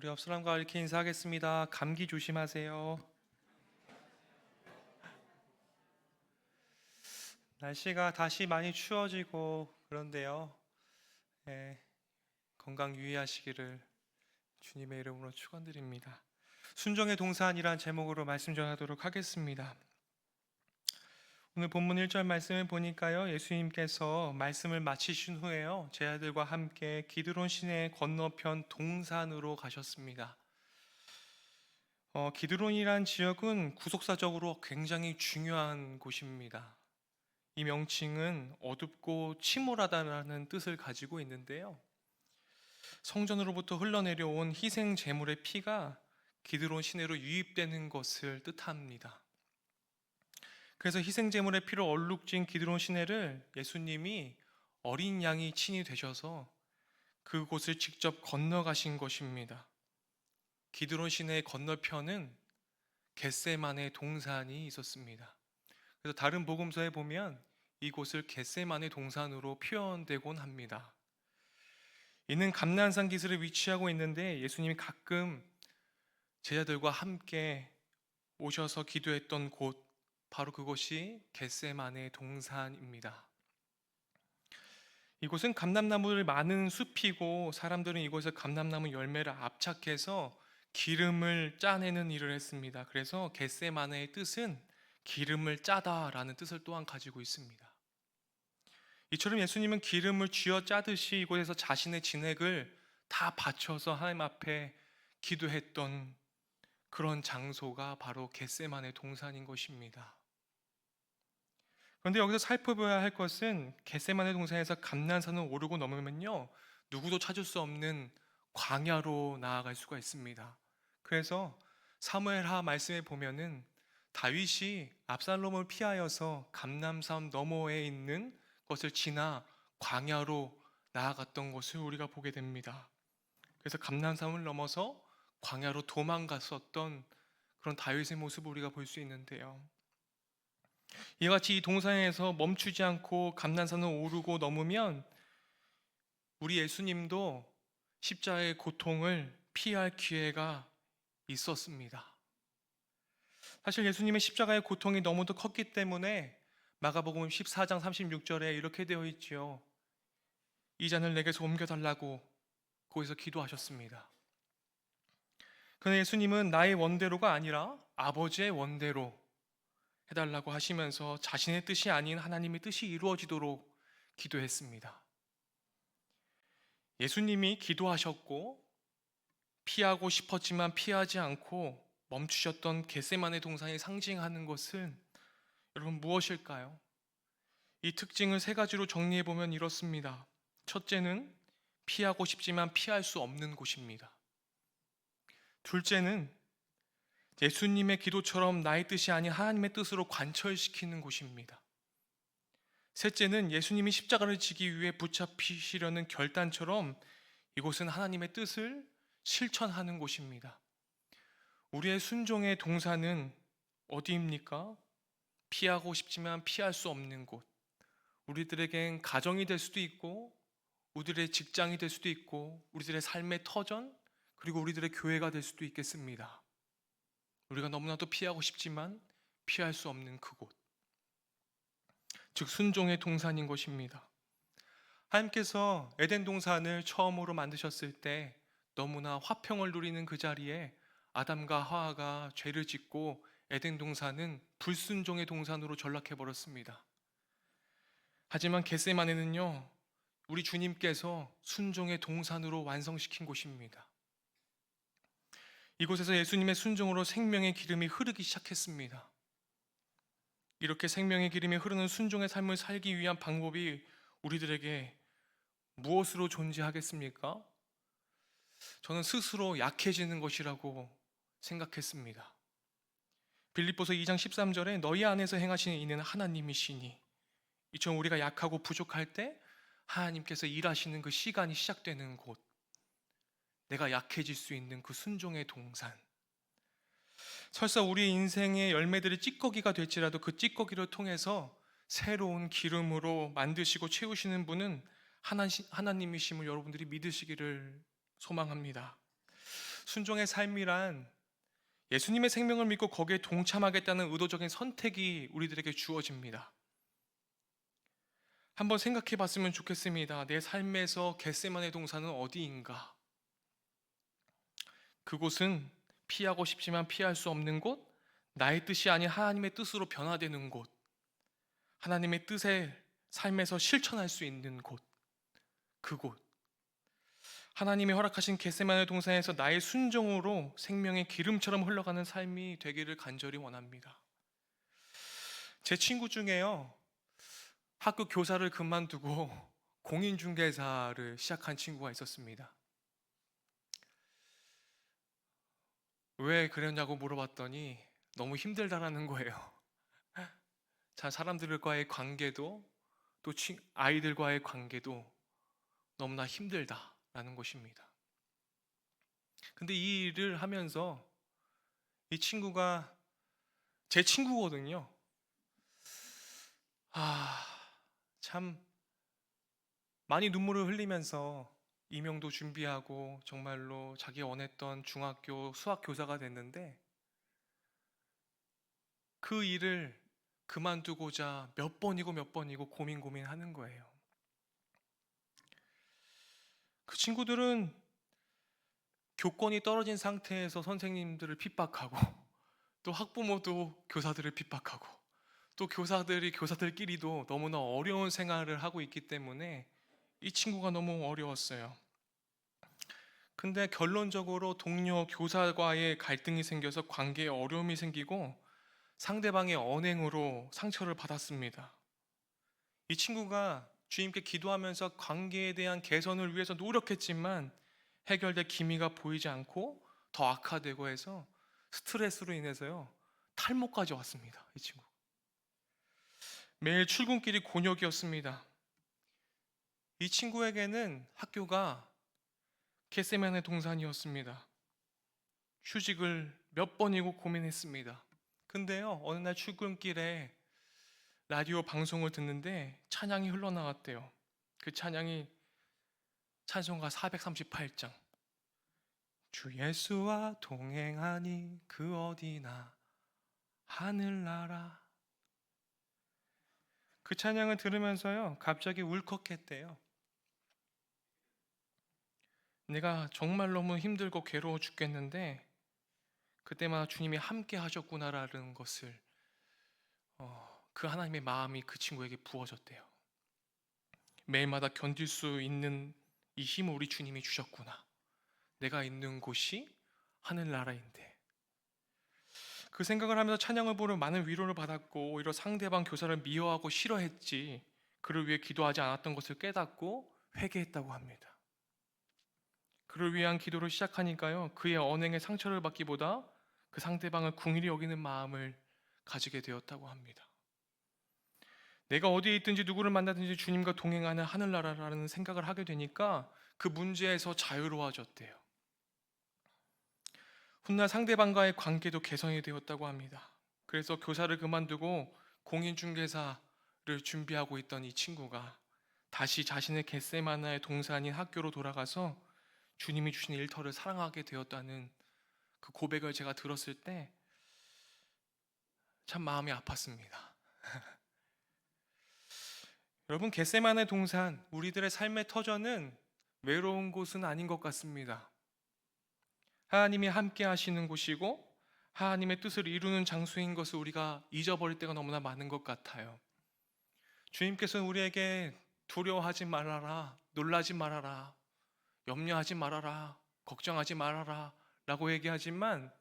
우리 옆 사람과 이렇게 인사하겠습니다. 감기 조심하세요. 날씨가 다시 많이 추워지고 그런데요. 예, 건강 유의하시기를 주님의 이름으로 축원드립니다. 순종의 동산이란 제목으로 말씀 전하도록 하겠습니다. 오늘 본문 1절 말씀을 보니까요. 예수님께서 말씀을 마치신 후에요. 제자들과 함께 기드론 시내 건너편 동산으로 가셨습니다. 기드론이란 지역은 구속사적으로 굉장히 중요한 곳입니다. 이 명칭은 어둡고 침울하다는 뜻을 가지고 있는데요. 성전으로부터 흘러내려온 희생 제물의 피가 기드론 시내로 유입되는 것을 뜻합니다. 그래서 희생 제물의 피로 얼룩진 기드론 시내를 예수님이 어린 양이 친히 되셔서 그곳을 직접 건너가신 것입니다. 기드론 시내의 건너편은 겟세마네 동산이 있었습니다. 그래서 다른 복음서에 보면 이곳을 겟세마네 동산으로 표현되곤 합니다. 이는 감난산 기슭에 위치하고 있는데 예수님이 가끔 제자들과 함께 오셔서 기도했던 곳, 바로 그곳이 겟세마네 동산입니다. 이곳은 감람나무를 많은 숲이고 사람들은 이곳에 감람나무 열매를 압착해서 기름을 짜내는 일을 했습니다. 그래서 겟세마네의 뜻은 기름을 짜다라는 뜻을 또한 가지고 있습니다. 이처럼 예수님은 기름을 쥐어 짜듯이 이곳에서 자신의 진액을 다 바쳐서 하나님 앞에 기도했던 그런 장소가 바로 겟세마네 동산인 것입니다. 그런데 여기서 살펴봐야 할 것은 겟세마네 동산에서 감난산을 오르고 넘으면요, 누구도 찾을 수 없는 광야로 나아갈 수가 있습니다. 그래서 사무엘하 말씀에 보면은 다윗이 압살롬을 피하여서 감람산 너머에 있는 것을 지나 광야로 나아갔던 것을 우리가 보게 됩니다. 그래서 감람산을 넘어서 광야로 도망갔었던 그런 다윗의 모습을 우리가 볼 수 있는데요. 이와 같이 이 동산에서 멈추지 않고 감난산을 오르고 넘으면 우리 예수님도 십자가의 고통을 피할 기회가 있었습니다. 사실 예수님의 십자가의 고통이 너무도 컸기 때문에 마가복음 14장 36절에 이렇게 되어 있지요. 이 잔을 내게서 옮겨달라고 거기서 기도하셨습니다. 그러나 예수님은 나의 원대로가 아니라 아버지의 원대로 해달라고 하시면서 자신의 뜻이 아닌 하나님의 뜻이 이루어지도록 기도했습니다. 예수님이 기도하셨고 피하고 싶었지만 피하지 않고 멈추셨던 겟세마네 동산이 상징하는 것은 여러분 무엇일까요? 이 특징을 세 가지로 정리해 보면 이렇습니다. 첫째는 피하고 싶지만 피할 수 없는 곳입니다. 둘째는 예수님의 기도처럼 나의 뜻이 아닌 하나님의 뜻으로 관철시키는 곳입니다. 셋째는 예수님이 십자가를 지기 위해 붙잡히시려는 결단처럼 이곳은 하나님의 뜻을 실천하는 곳입니다. 우리의 순종의 동산은 어디입니까? 피하고 싶지만 피할 수 없는 곳. 우리들에겐 가정이 될 수도 있고 우리들의 직장이 될 수도 있고 우리들의 삶의 터전, 그리고 우리들의 교회가 될 수도 있겠습니다. 우리가 너무나도 피하고 싶지만 피할 수 없는 그곳, 즉 순종의 동산인 것입니다. 하나님께서 에덴 동산을 처음으로 만드셨을 때 너무나 화평을 누리는 그 자리에 아담과 하와가 죄를 짓고 에덴 동산은 불순종의 동산으로 전락해 버렸습니다. 하지만 겟세마네는요, 우리 주님께서 순종의 동산으로 완성시킨 곳입니다. 이곳에서 예수님의 순종으로 생명의 기름이 흐르기 시작했습니다. 이렇게 생명의 기름이 흐르는 순종의 삶을 살기 위한 방법이 우리들에게 무엇으로 존재하겠습니까? 저는 스스로 약해지는 것이라고 생각했습니다. 빌립보서 2장 13절에 너희 안에서 행하시는 이는 하나님이시니, 이처럼 우리가 약하고 부족할 때 하나님께서 일하시는 그 시간이 시작되는 곳, 내가 약해질 수 있는 그 순종의 동산. 설사 우리 인생의 열매들이 찌꺼기가 될지라도 그 찌꺼기를 통해서 새로운 기름으로 만드시고 채우시는 분은 하나님이심을 여러분들이 믿으시기를 소망합니다. 순종의 삶이란 예수님의 생명을 믿고 거기에 동참하겠다는 의도적인 선택이 우리들에게 주어집니다. 한번 생각해 봤으면 좋겠습니다. 내 삶에서 겟세마네 동산은 어디인가? 그곳은 피하고 싶지만 피할 수 없는 곳, 나의 뜻이 아닌 하나님의 뜻으로 변화되는 곳, 하나님의 뜻을 삶에서 실천할 수 있는 곳, 그곳. 하나님이 허락하신 겟세마네 동산에서 나의 순종으로 생명의 기름처럼 흘러가는 삶이 되기를 간절히 원합니다. 제 친구 중에요, 학교 교사를 그만두고 공인중개사를 시작한 친구가 있었습니다. 왜 그랬냐고 물어봤더니 너무 힘들다라는 거예요. 자, 사람들과의 관계도 또 아이들과의 관계도 너무나 힘들다라는 것입니다. 근데 이 일을 하면서 이 친구가 제 친구거든요. 참 많이 눈물을 흘리면서 임용도 준비하고 정말로 자기 원했던 중학교 수학 교사가 됐는데 그 일을 그만두고자 몇 번이고 고민하는 거예요. 그 친구들은 교권이 떨어진 상태에서 선생님들을 핍박하고 또 학부모도 교사들을 핍박하고 또 교사들이 교사들끼리도 너무나 어려운 생활을 하고 있기 때문에 이 친구가 너무 어려웠어요. 근데 결론적으로 동료 교사과의 갈등이 생겨서 관계에 어려움이 생기고 상대방의 언행으로 상처를 받았습니다. 이 친구가 주님께 기도하면서 관계에 대한 개선을 위해서 노력했지만 해결될 기미가 보이지 않고 더 악화되고 해서 스트레스로 인해서요 탈모까지 왔습니다. 이 친구 매일 출근길이 곤욕이었습니다. 이 친구에게는 학교가 겟세마네 동산이었습니다. 휴직을 몇 번이고 고민했습니다. 근데요 어느 날 출근길에 라디오 방송을 듣는데 찬양이 흘러나왔대요. 그 찬양이 찬송가 438장 주 예수와 동행하니 그 어디나 하늘나라. 그 찬양을 들으면서요 갑자기 울컥했대요. 내가 정말 너무 힘들고 괴로워 죽겠는데 그때마다 주님이 함께 하셨구나라는 것을 그 하나님의 마음이 그 친구에게 부어졌대요. 매일마다 견딜 수 있는 이 힘을 우리 주님이 주셨구나. 내가 있는 곳이 하늘나라인데. 그 생각을 하면서 찬양을 부르며 많은 위로를 받았고 오히려 상대방 교사를 미워하고 싫어했지 그를 위해 기도하지 않았던 것을 깨닫고 회개했다고 합니다. 그를 위한 기도를 시작하니까요 그의 언행에 상처를 받기보다 그 상대방을 긍휼히 여기는 마음을 가지게 되었다고 합니다. 내가 어디에 있든지 누구를 만나든지 주님과 동행하는 하늘나라라는 생각을 하게 되니까 그 문제에서 자유로워졌대요. 훗날 상대방과의 관계도 개선이 되었다고 합니다. 그래서 교사를 그만두고 공인중개사를 준비하고 있던 이 친구가 다시 자신의 겟세마나의 동산인 학교로 돌아가서 주님이 주신 일터를 사랑하게 되었다는 그 고백을 제가 들었을 때 참 마음이 아팠습니다. 여러분, 겟세마네 동산, 우리들의 삶의 터전은 외로운 곳은 아닌 것 같습니다. 하나님이 함께 하시는 곳이고 하나님의 뜻을 이루는 장소인 것을 우리가 잊어버릴 때가 너무나 많은 것 같아요. 주님께서는 우리에게 두려워하지 말아라, 놀라지 말아라, 염려하지 말아라, 걱정하지 말아라 라고 얘기하지만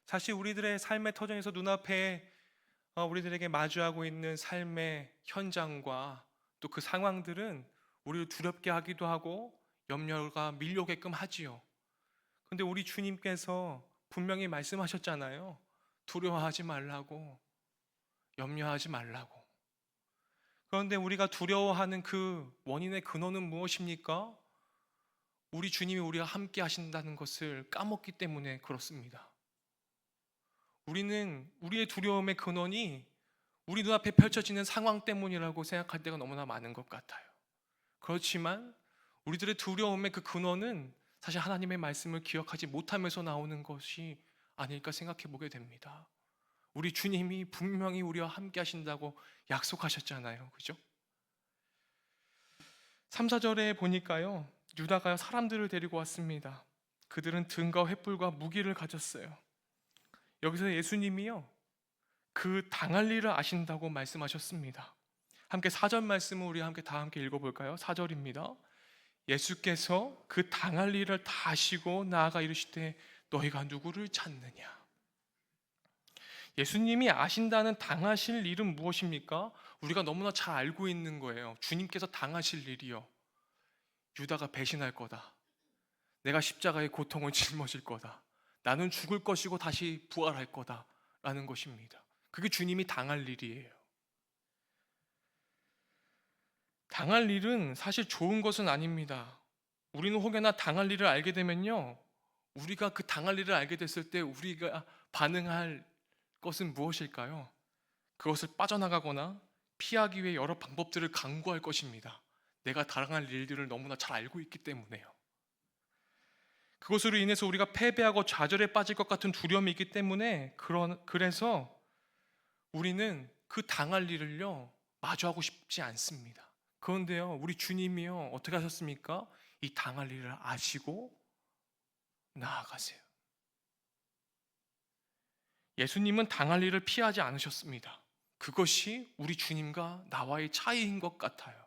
사실 우리들의 삶의 터전에서 눈앞에 우리들에게 마주하고 있는 삶의 현장과 또 그 상황들은 우리를 두렵게 하기도 하고 염려가 밀려오게끔 하지요. 근데 우리 주님께서 분명히 말씀하셨잖아요. 두려워하지 말라고, 염려하지 말라고. 그런데 우리가 두려워하는 그 원인의 근원은 무엇입니까? 우리 주님이 우리와 함께 하신다는 것을 까먹기 때문에 그렇습니다. 우리는 우리의 두려움의 근원이 우리 눈앞에 펼쳐지는 상황 때문이라고 생각할 때가 너무나 많은 것 같아요. 그렇지만 우리들의 두려움의 그 근원은 사실 하나님의 말씀을 기억하지 못하면서 나오는 것이 아닐까 생각해 보게 됩니다. 우리 주님이 분명히 우리와 함께 하신다고 약속하셨잖아요. 그죠? 3, 4절에 보니까요, 유다가 사람들을 데리고 왔습니다. 그들은 등과 횃불과 무기를 가졌어요. 여기서 예수님이요, 그 당할 일을 아신다고 말씀하셨습니다. 함께 4절 말씀을 우리 다 함께 읽어볼까요? 4절입니다. 예수께서 그 당할 일을 다 아시고 나아가 이르시되 너희가 누구를 찾느냐. 예수님이 아신다는 당하실 일은 무엇입니까? 우리가 너무나 잘 알고 있는 거예요. 주님께서 당하실 일이요, 유다가 배신할 거다, 내가 십자가의 고통을 짊어질 거다, 나는 죽을 것이고 다시 부활할 거다 라는 것입니다. 그게 주님이 당할 일이에요. 당할 일은 사실 좋은 것은 아닙니다. 우리는 혹여나 당할 일을 알게 되면요, 우리가 그 당할 일을 알게 됐을 때 우리가 반응할 것은 무엇일까요? 그것을 빠져나가거나 피하기 위해 여러 방법들을 강구할 것입니다. 내가 당할 일들을 너무나 잘 알고 있기 때문에요. 그것으로 인해서 우리가 패배하고 좌절에 빠질 것 같은 두려움이 있기 때문에 그래서 우리는 그 당할 일을요, 마주하고 싶지 않습니다. 그런데요, 우리 주님이요, 어떻게 하셨습니까? 이 당할 일을 아시고 나아가세요. 예수님은 당할 일을 피하지 않으셨습니다. 그것이 우리 주님과 나와의 차이인 것 같아요.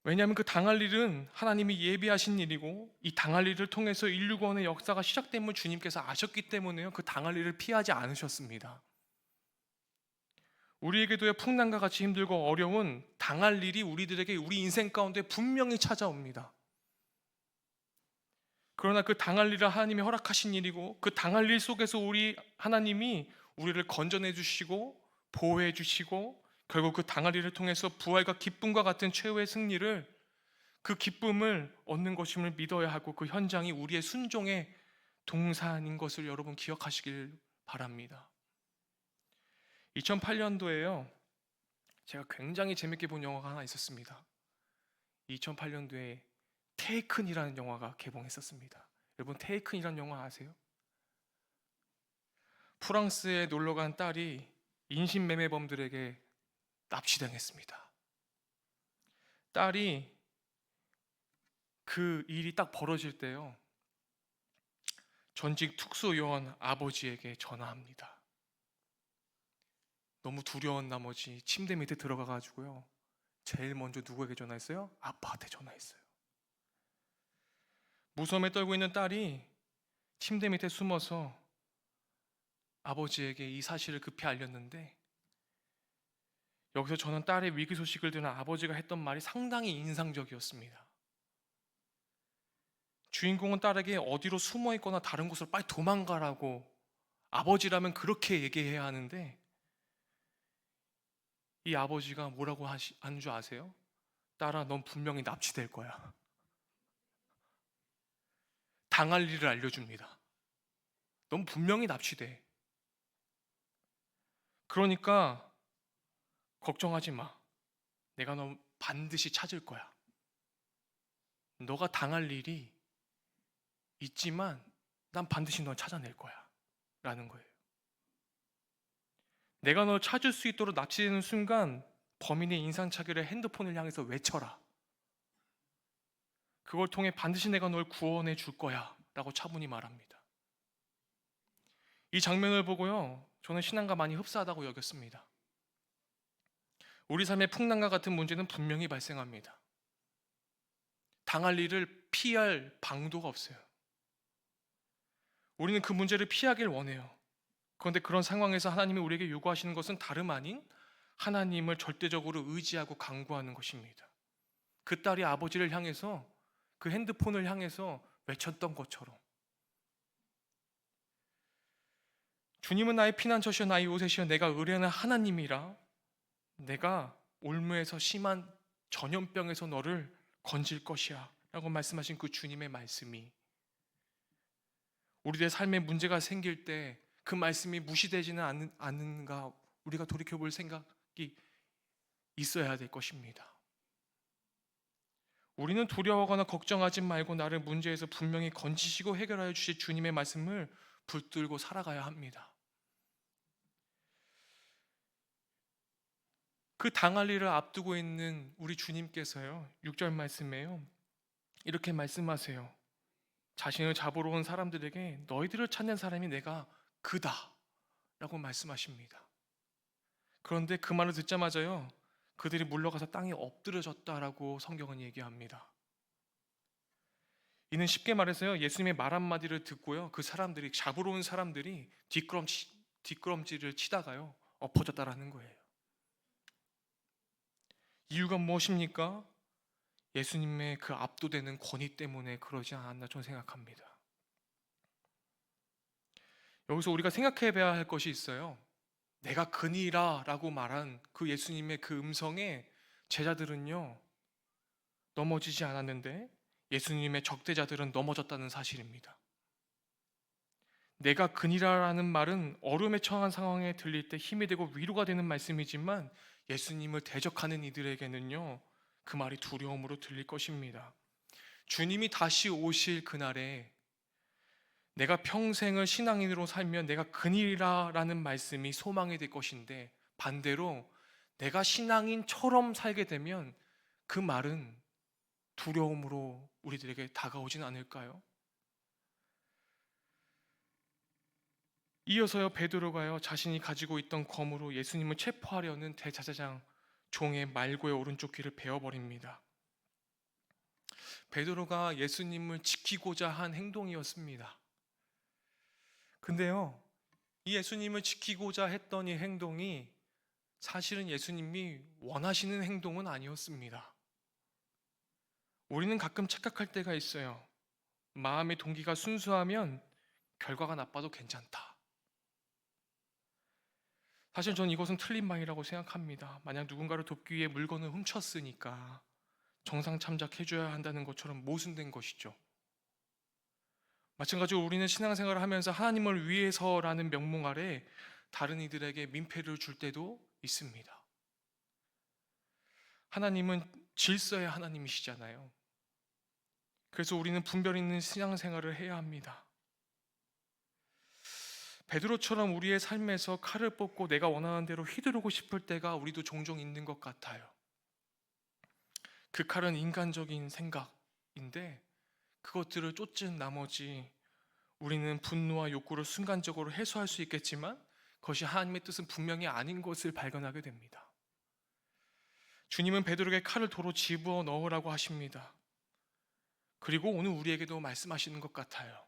왜냐하면 그 당할 일은 하나님이 예비하신 일이고, 이 당할 일을 통해서 인류 구원의 역사가 시작됨을 주님께서 아셨기 때문에요, 그 당할 일을 피하지 않으셨습니다. 우리에게도요, 풍랑과 같이 힘들고 어려운 당할 일이 우리들에게 우리 인생 가운데 분명히 찾아옵니다. 그러나 그 당할 일은 하나님이 허락하신 일이고, 그 당할 일 속에서 우리 하나님이 우리를 건져내 주시고 보호해 주시고, 결국 그 당할 일을 통해서 부활과 기쁨과 같은 최후의 승리를, 그 기쁨을 얻는 것임을 믿어야 하고, 그 현장이 우리의 순종의 동산인 것을 여러분 기억하시길 바랍니다. 2008년도에요, 제가 굉장히 재밌게 본 영화가 하나 있었습니다. 2008년도에 테이큰이라는 영화가 개봉했었습니다. 여러분, 테이큰이라는 영화 아세요? 프랑스에 놀러간 딸이 인신매매범들에게 납치당했습니다. 딸이 그 일이 딱 벌어질 때요, 전직 특수요원 아버지에게 전화합니다. 너무 두려운 나머지 침대 밑에 들어가 가지고요, 제일 먼저 누구에게 전화했어요? 아빠한테 전화했어요. 무서움에 떨고 있는 딸이 침대 밑에 숨어서 아버지에게 이 사실을 급히 알렸는데, 여기서 저는 딸의 위기 소식을 들은 아버지가 했던 말이 상당히 인상적이었습니다. 주인공은 딸에게 어디로 숨어 있거나 다른 곳으로 빨리 도망가라고, 아버지라면 그렇게 얘기해야 하는데, 이 아버지가 뭐라고 하는 줄 아세요? 딸아, 넌 분명히 납치될 거야. 당할 일을 알려줍니다. 넌 분명히 납치돼. 그러니까 걱정하지 마. 내가 너 반드시 찾을 거야. 너가 당할 일이 있지만 난 반드시 널 찾아낼 거야 라는 거예요. 내가 널 찾을 수 있도록 납치되는 순간 범인의 인상착의를 핸드폰을 향해서 외쳐라. 그걸 통해 반드시 내가 널 구원해 줄 거야 라고 차분히 말합니다. 이 장면을 보고요, 저는 신앙과 많이 흡사하다고 여겼습니다. 우리 삶의 풍랑과 같은 문제는 분명히 발생합니다. 당할 일을 피할 방도가 없어요. 우리는 그 문제를 피하길 원해요. 그런데 그런 상황에서 하나님이 우리에게 요구하시는 것은 다름 아닌 하나님을 절대적으로 의지하고 간구하는 것입니다. 그 딸이 아버지를 향해서, 그 핸드폰을 향해서 외쳤던 것처럼, 주님은 나의 피난처시여 나의 요새시여 내가 의뢰하는 하나님이라, 내가 올무에서 심한 전염병에서 너를 건질 것이야 라고 말씀하신 그 주님의 말씀이, 우리의 삶에 문제가 생길 때 그 말씀이 무시되지는 않는가, 우리가 돌이켜볼 생각이 있어야 될 것입니다. 우리는 두려워하거나 걱정하지 말고 나를 문제에서 분명히 건지시고 해결하여 주실 주님의 말씀을 붙들고 살아가야 합니다. 그 당할 일을 앞두고 있는 우리 주님께서요, 6절 말씀에요, 이렇게 말씀하세요. 자신을 잡으러 온 사람들에게 너희들을 찾는 사람이 내가 그다 라고 말씀하십니다. 그런데 그 말을 듣자마자요, 그들이 물러가서 땅에 엎드려졌다라고 성경은 얘기합니다. 이는 쉽게 말해서요, 예수님의 말 한마디를 듣고요, 그 사람들이, 잡으러 온 사람들이 뒷걸음질을 치다가요 엎어졌다라는 거예요. 이유가 무엇입니까? 예수님의 그 압도되는 권위 때문에 그러지 않았나 저는 생각합니다. 여기서 우리가 생각해 봐야 할 것이 있어요. 내가 그니라 라고 말한 그 예수님의 그 음성에 제자들은요 넘어지지 않았는데 예수님의 적대자들은 넘어졌다는 사실입니다. 내가 그니라라는 말은 어려움에 처한 상황에 들릴 때 힘이 되고 위로가 되는 말씀이지만 예수님을 대적하는 이들에게는요 그 말이 두려움으로 들릴 것입니다. 주님이 다시 오실 그날에 내가 평생을 신앙인으로 살면 내가 그니라라는 말씀이 소망이 될 것인데, 반대로 내가 신앙인처럼 살게 되면 그 말은 두려움으로 우리들에게 다가오진 않을까요? 이어서요, 베드로가요 자신이 가지고 있던 검으로 예수님을 체포하려는 대제사장 종의 말고의 오른쪽 귀를 베어버립니다. 베드로가 예수님을 지키고자 한 행동이었습니다. 근데요, 이 예수님을 지키고자 했던 이 행동이 사실은 예수님이 원하시는 행동은 아니었습니다. 우리는 가끔 착각할 때가 있어요. 마음의 동기가 순수하면 결과가 나빠도 괜찮다. 사실 저는 이것은 틀린 말이라고 생각합니다. 만약 누군가를 돕기 위해 물건을 훔쳤으니까 정상 참작해줘야 한다는 것처럼 모순된 것이죠. 마찬가지로 우리는 신앙생활을 하면서 하나님을 위해서라는 명목 아래 다른 이들에게 민폐를 줄 때도 있습니다. 하나님은 질서의 하나님이시잖아요. 그래서 우리는 분별 있는 신앙생활을 해야 합니다. 베드로처럼 우리의 삶에서 칼을 뽑고 내가 원하는 대로 휘두르고 싶을 때가 우리도 종종 있는 것 같아요. 그 칼은 인간적인 생각인데 그것들을 쫓은 나머지 우리는 분노와 욕구를 순간적으로 해소할 수 있겠지만 그것이 하나님의 뜻은 분명히 아닌 것을 발견하게 됩니다. 주님은 베드로에게 칼을 도로 집어 넣으라고 하십니다. 그리고 오늘 우리에게도 말씀하시는 것 같아요.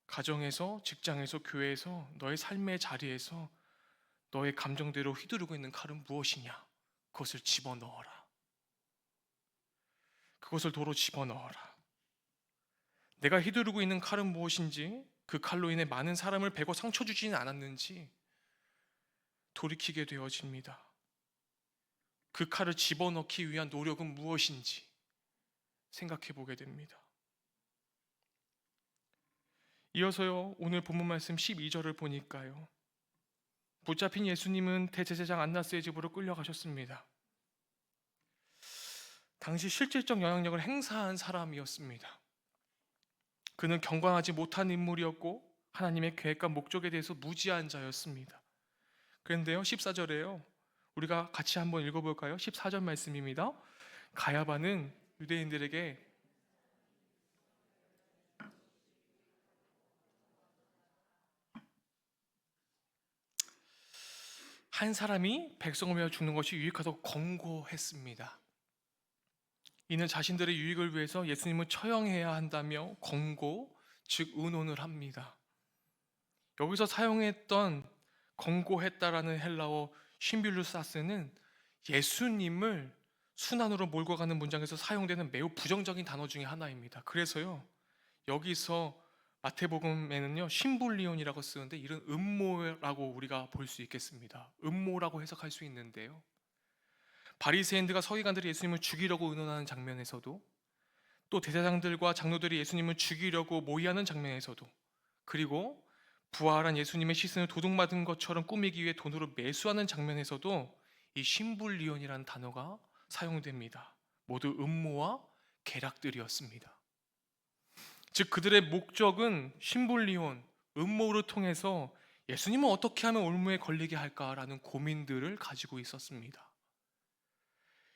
가정에서, 직장에서, 교회에서, 너의 삶의 자리에서 너의 감정대로 휘두르고 있는 칼은 무엇이냐? 그것을 집어넣어라. 그것을 도로 집어넣어라. 내가 휘두르고 있는 칼은 무엇인지, 그 칼로 인해 많은 사람을 베고 상처 주지는 않았는지 돌이키게 되어집니다. 그 칼을 집어넣기 위한 노력은 무엇인지 생각해 보게 됩니다. 이어서요, 오늘 본문 말씀 12절을 보니까요, 붙잡힌 예수님은 대제사장 안나스의 집으로 끌려가셨습니다. 당시 실질적 영향력을 행사한 사람이었습니다. 그는 경건하지 못한 인물이었고 하나님의 계획과 목적에 대해서 무지한 자였습니다. 그런데요, 14절에요, 우리가 같이 한번 읽어볼까요? 14절 말씀입니다. 가야바는 유대인들에게 한 사람이 백성을 위하여 죽는 것이 유익하다고 권고했습니다. 이는 자신들의 유익을 위해서 예수님을 처형해야 한다며 권고, 즉 의논을 합니다. 여기서 사용했던 권고했다라는 헬라어 쉼뷸루사스는 예수님을 순환으로 몰고 가는 문장에서 사용되는 매우 부정적인 단어 중에 하나입니다. 그래서요, 여기서 마태복음에는요 심불리온이라고 쓰는데 이런 음모라고 우리가 볼 수 있겠습니다. 음모라고 해석할 수 있는데요, 바리새인들과 서기관들이 예수님을 죽이려고 의논하는 장면에서도, 또 대제사장들과 장로들이 예수님을 죽이려고 모의하는 장면에서도, 그리고 부활한 예수님의 시신을 도둑맞은 것처럼 꾸미기 위해 돈으로 매수하는 장면에서도 이 심불리온이라는 단어가 사용됩니다. 모두 음모와 계략들이었습니다. 즉 그들의 목적은 심불리온, 음모를 통해서 예수님은 어떻게 하면 올무에 걸리게 할까라는 고민들을 가지고 있었습니다.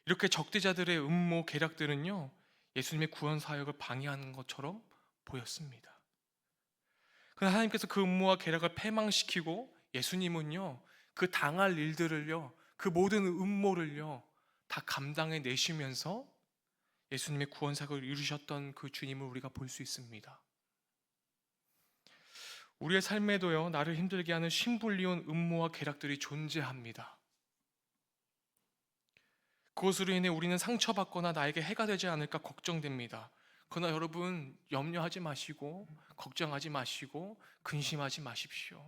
이렇게 적대자들의 음모 계략들은요, 예수님의 구원 사역을 방해하는 것처럼 보였습니다. 그러나 하나님께서 그 음모와 계략을 패망시키고 예수님은요, 그 당할 일들을요, 그 모든 음모를요, 다 감당해 내시면서 예수님의 구원 사역을 이루셨던 그 주님을 우리가 볼 수 있습니다. 우리의 삶에도요, 나를 힘들게 하는 신불리온 음모와 계략들이 존재합니다. 그것으로 인해 우리는 상처받거나 나에게 해가 되지 않을까 걱정됩니다. 그러나 여러분, 염려하지 마시고 걱정하지 마시고 근심하지 마십시오.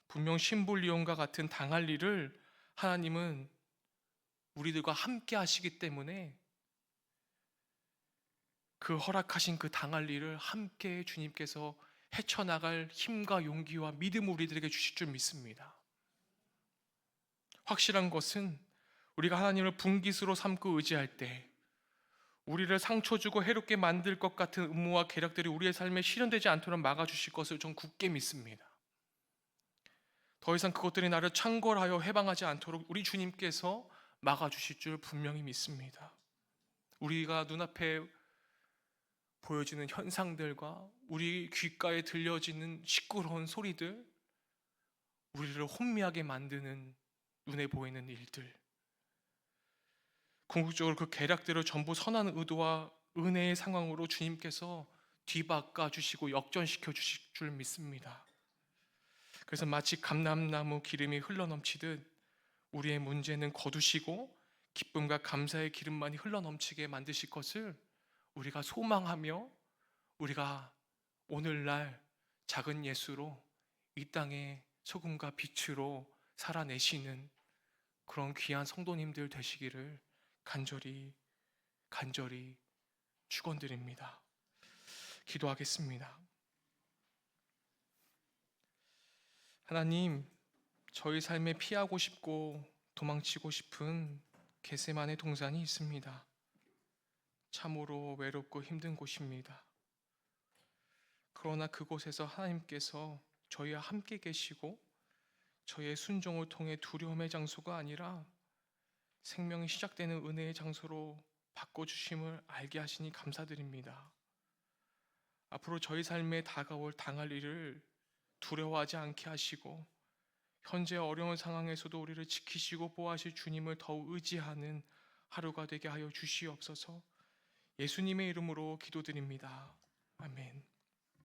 분명 신불리온과 같은 당할 일을 하나님은 우리들과 함께 하시기 때문에 그 허락하신 그 당할 일을 함께 주님께서 헤쳐나갈 힘과 용기와 믿음을 우리들에게 주실 줄 믿습니다. 확실한 것은 우리가 하나님을 분깃으로 삼고 의지할 때 우리를 상처 주고 해롭게 만들 것 같은 음모와 계략들이 우리의 삶에 실현되지 않도록 막아주실 것을 전 굳게 믿습니다. 더 이상 그것들이 나를 창궐하여 해방하지 않도록 우리 주님께서 막아주실 줄 분명히 믿습니다. 우리가 눈앞에 보여지는 현상들과 우리 귓가에 들려지는 시끄러운 소리들, 우리를 혼미하게 만드는 눈에 보이는 일들, 궁극적으로 그 계략대로 전부 선한 의도와 은혜의 상황으로 주님께서 뒤바꿔 주시고 역전시켜 주실 줄 믿습니다. 그래서 마치 감람나무 기름이 흘러넘치듯 우리의 문제는 거두시고 기쁨과 감사의 기름만이 흘러넘치게 만드실 것을 우리가 소망하며 우리가 오늘날 작은 예수로 이 땅의 소금과 빛으로 살아내시는 그런 귀한 성도님들 되시기를 간절히 축원드립니다. 기도하겠습니다. 하나님, 저희 삶에 피하고 싶고 도망치고 싶은 겟세마네 동산이 있습니다. 참으로 외롭고 힘든 곳입니다. 그러나 그곳에서 하나님께서 저희와 함께 계시고 저희의 순종을 통해 두려움의 장소가 아니라 생명이 시작되는 은혜의 장소로 바꿔주심을 알게 하시니 감사드립니다. 앞으로 저희 삶에 다가올 당할 일을 두려워하지 않게 하시고 현재 어려운 상황에서도 우리를 지키시고 보호하실 주님을 더욱 의지하는 하루가 되게 하여 주시옵소서. 예수님의 이름으로 기도드립니다. 아멘.